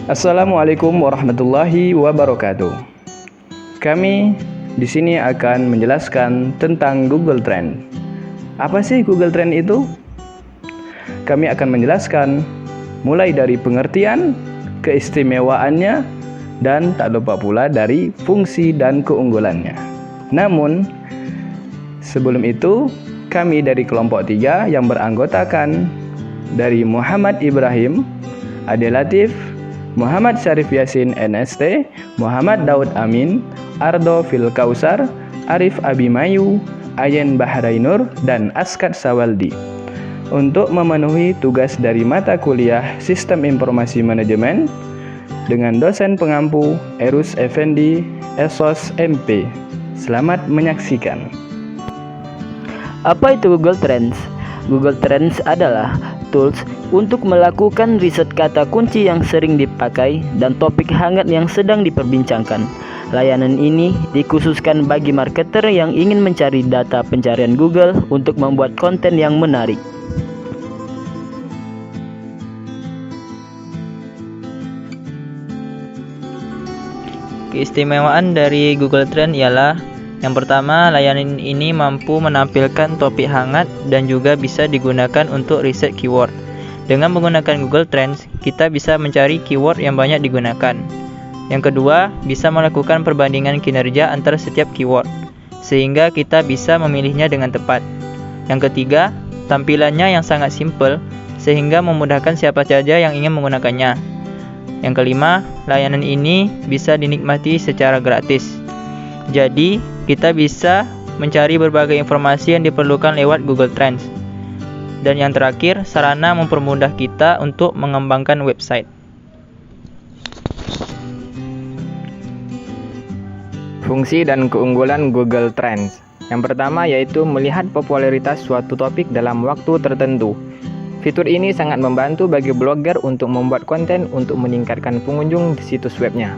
Assalamualaikum warahmatullahi wabarakatuh. Kami di sini akan menjelaskan tentang Google Trend. Apa sih Google Trend itu? Kami akan menjelaskan mulai dari pengertian, keistimewaannya, dan tak lupa pula dari fungsi dan keunggulannya. Namun, sebelum itu, kami dari kelompok 3 yang beranggotakan dari Muhammad Ibrahim, Ade Latif, Muhammad Syarif Yasin NST, Muhammad Daud Amin, Ardo Fil Kausar, Arif Abimayu, Ayen Bahrainur, dan Askat Sawaldi untuk memenuhi tugas dari mata kuliah Sistem Informasi Manajemen dengan dosen pengampu Erus Effendi, Esos MP. Selamat menyaksikan. Apa itu Google Trends? Google Trends adalah tools untuk melakukan riset kata kunci yang sering dipakai dan topik hangat yang sedang diperbincangkan. Layanan ini dikhususkan bagi marketer yang ingin mencari data pencarian Google untuk membuat konten yang menarik. Keistimewaan dari Google Trend ialah yang pertama, layanan ini mampu menampilkan topik hangat dan juga bisa digunakan untuk riset keyword. Dengan menggunakan Google Trends, kita bisa mencari keyword yang banyak digunakan. Yang kedua, bisa melakukan perbandingan kinerja antara setiap keyword, sehingga kita bisa memilihnya dengan tepat. Yang ketiga, tampilannya yang sangat simpel, sehingga memudahkan siapa saja yang ingin menggunakannya. Yang kelima, layanan ini bisa dinikmati secara gratis. Jadi, kita bisa mencari berbagai informasi yang diperlukan lewat Google Trends. Dan yang terakhir, sarana mempermudah kita untuk mengembangkan website. Fungsi dan keunggulan Google Trends. Yang pertama yaitu melihat popularitas suatu topik dalam waktu tertentu. Fitur ini sangat membantu bagi blogger untuk membuat konten untuk meningkatkan pengunjung di situs webnya.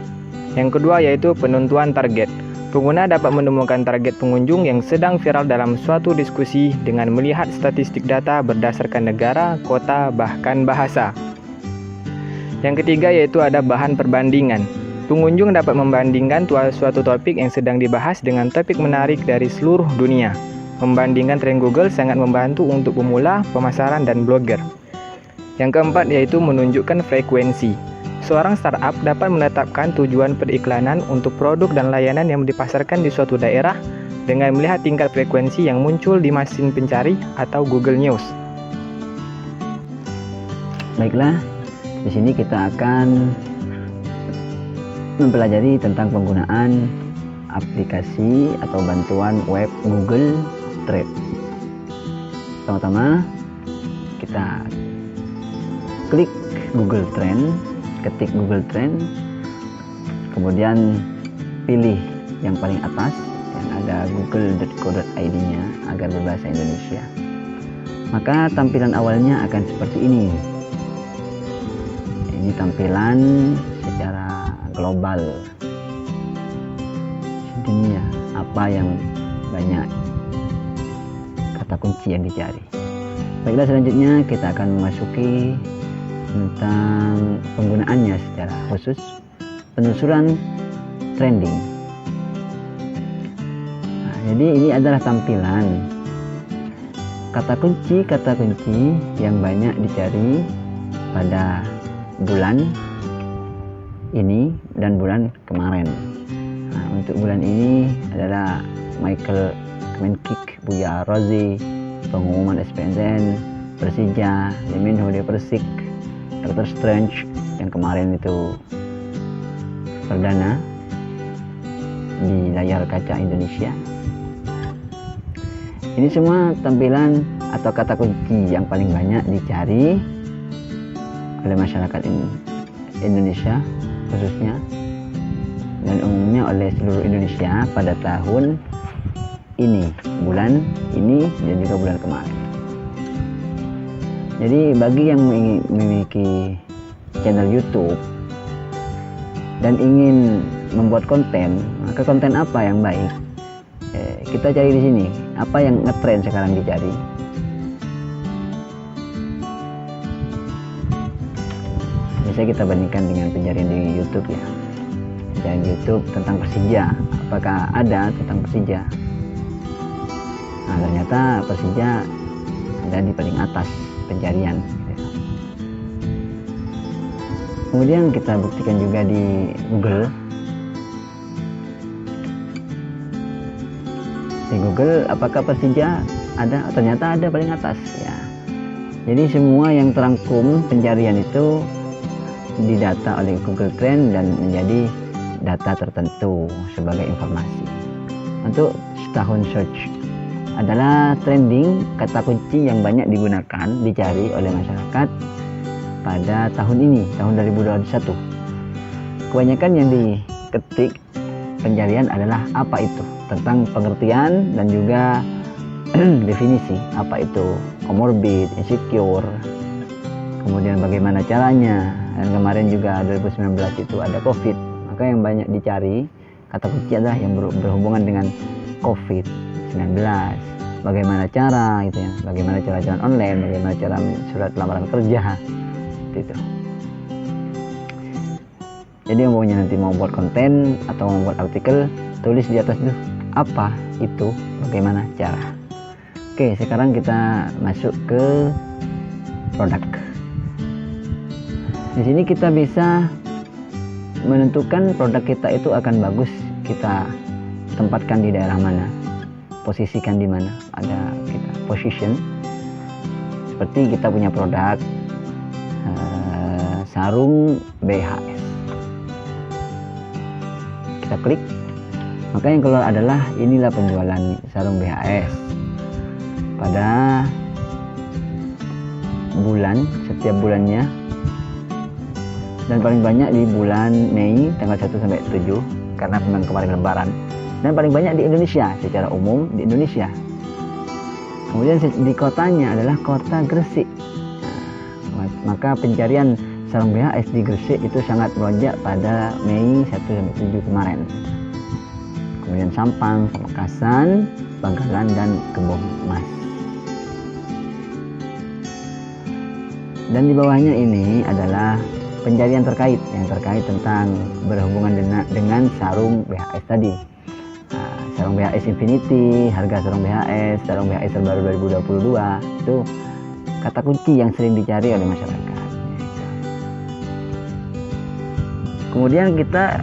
Yang kedua yaitu penentuan target. Pengguna dapat menemukan target pengunjung yang sedang viral dalam suatu diskusi dengan melihat statistik data berdasarkan negara, kota, bahkan bahasa. Yang ketiga yaitu ada bahan perbandingan. Pengunjung dapat membandingkan suatu topik yang sedang dibahas dengan topik menarik dari seluruh dunia. Membandingkan tren Google sangat membantu untuk pemula, pemasaran, dan blogger. Yang keempat yaitu menunjukkan frekuensi. Seorang startup dapat menetapkan tujuan periklanan untuk produk dan layanan yang dipasarkan di suatu daerah dengan melihat tingkat frekuensi yang muncul di mesin pencari atau Google News. Baiklah, di sini kita akan mempelajari tentang penggunaan aplikasi atau bantuan web Google Trend. Pertama-tama kita klik Google Trend, ketik Google Trend, kemudian pilih yang paling atas yang ada google.co.id-nya agar berbahasa Indonesia. Maka tampilan awalnya akan seperti ini. Ini tampilan secara global dunia, apa yang banyak kata kunci yang dicari. Baiklah, selanjutnya kita akan memasuki tentang penggunaannya secara khusus, penelusuran trending. Jadi ini adalah tampilan kata kunci yang banyak dicari pada bulan ini dan bulan kemarin. Untuk bulan ini adalah Michael Kemenkik, Buya Rozi, pengumuman SPNZ, Persija, Leminho de Persik, Doctor Strange yang kemarin itu perdana di layar kaca Indonesia. Ini semua tampilan atau kata kunci yang paling banyak dicari oleh masyarakat Indonesia khususnya dan umumnya oleh seluruh Indonesia pada tahun ini, bulan ini dan juga bulan kemarin. Jadi bagi yang memiliki channel YouTube dan ingin membuat konten, maka konten apa yang baik? Kita cari di sini, apa yang ngetrend sekarang dicari. Misalnya kita bandingkan dengan pencarian di YouTube ya. Pencarian di YouTube tentang Persija, apakah ada tentang Persija? Nah, ternyata Persija ada di paling atas pencarian. Kemudian kita buktikan juga di Google. Di Google apakah Persija ada? Ternyata ada paling atas ya. Jadi semua yang terangkum pencarian itu didata oleh Google Trend dan menjadi data tertentu sebagai informasi. Untuk setahun search adalah trending kata kunci yang banyak digunakan, dicari oleh masyarakat pada tahun ini, tahun 2021. Kebanyakan yang diketik pencarian adalah apa itu, tentang pengertian dan juga definisi apa itu comorbid, insecure, kemudian bagaimana caranya, dan kemarin juga 2019 itu ada COVID, maka yang banyak dicari kata kunci adalah yang berhubungan dengan COVID-19, bagaimana cara gitu ya, bagaimana cara jalan online, bagaimana cara surat lamaran kerja gitu. Jadi yang maunya nanti mau buat konten atau mau buat artikel, tulis di atas dulu apa itu, bagaimana cara. Oke, sekarang kita masuk ke produk. Di sini kita bisa menentukan produk kita itu akan bagus kita tempatkan di daerah mana, posisikan di mana. Ada kita position. Seperti kita punya produk sarung BHS. Kita klik, maka yang keluar adalah inilah penjualan sarung BHS pada bulan, setiap bulannya, dan paling banyak di bulan Mei tanggal 1 sampai 7 karena memang kemarin lebaran, dan paling banyak di Indonesia, secara umum di Indonesia. Kemudian di kotanya adalah kota Gresik. Maka pencarian sarung BHS di Gresik itu sangat melonjak pada Mei 1 sampai 7 kemarin. Kemudian Sampang, Pamekasan, Bangkalan, dan Kebon Mas. Dan di bawahnya ini adalah pencarian terkait yang terkait tentang berhubungan dengan sarung BHS tadi. Nah, sarung BHS Infinity, harga sarung BHS terbaru 2022 itu kata kunci yang sering dicari oleh masyarakat. Kemudian kita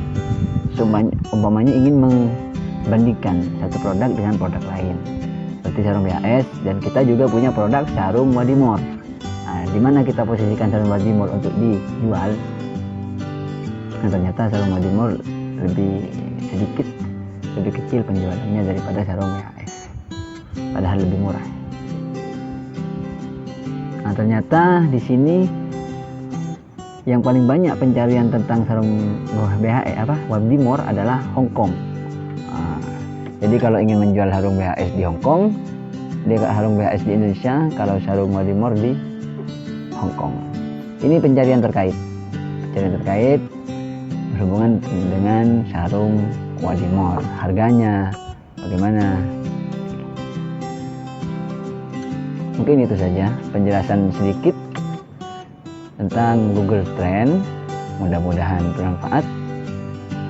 umpamanya ingin membandingkan satu produk dengan produk lain, seperti sarung BHS, dan kita juga punya produk sarung Wadimor. Nah, di mana kita posisikan sarung Wadimor untuk dijual? Nah, ternyata sarung Wadimor lebih kecil penjualannya daripada sarung BHS, padahal lebih murah. Nah, ternyata di sini yang paling banyak pencarian tentang sarung BHS Wadimor adalah Hong Kong. Nah, jadi kalau ingin menjual sarung BHS di Hong Kong, dia sarung BHS di Indonesia, kalau sarung Wadimor di Hong Kong. Ini pencarian terkait berhubungan dengan sarung Wadimor. Harganya bagaimana? Mungkin itu saja penjelasan sedikit tentang Google Trend. Mudah-mudahan bermanfaat.